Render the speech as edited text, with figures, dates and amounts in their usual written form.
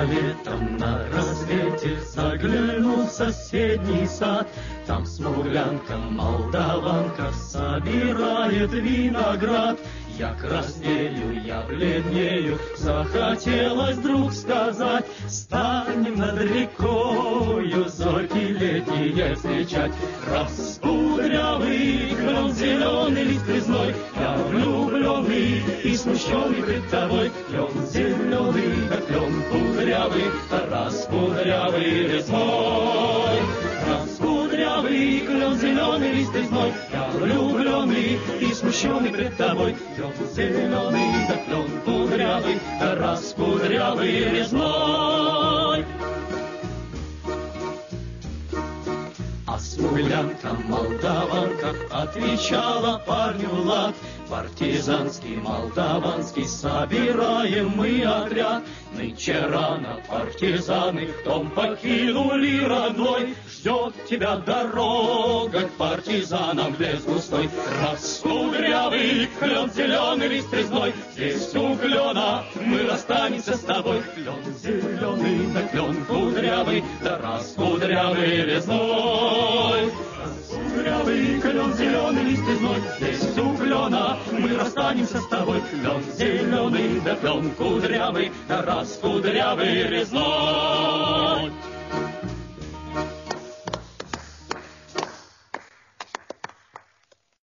летом на рассвете загляну в соседний сад. Там смуглянка-молдаванка собирает виноград. Я краснею, я бледнею, захотелось вдруг сказать: станем над рекою зорьки летние встречать. Раскудрявый клен, зеленый лист резной, я влюбленный и смущенный пред тобой. Клен зеленый, да клен кудрявый, да раскудрявый резной. Раскудрявый клен, зеленый лист резной, я влюбленный и смущенный пред тобой. Клен зеленый, да клен кудрявый, да раскудрявый резной. А смуглянка-молдаванка отвечала парню лад: партизанский, молдаванский, собираем мы отряд. Нынче рано партизаны дом покинули родной. Ждет тебя дорога к партизанам в лес густой. Раскудрявый клен, зеленый лист резной, здесь у клена мы расстанемся с тобой. Клен зеленый, да клен кудрявый, да раскудрявый резной. Раскудрявый клен, зеленый лист резной, здесь у клена мы расстанемся с тобой. Клен зеленый, да клен кудрявый, да раскудрявый резной.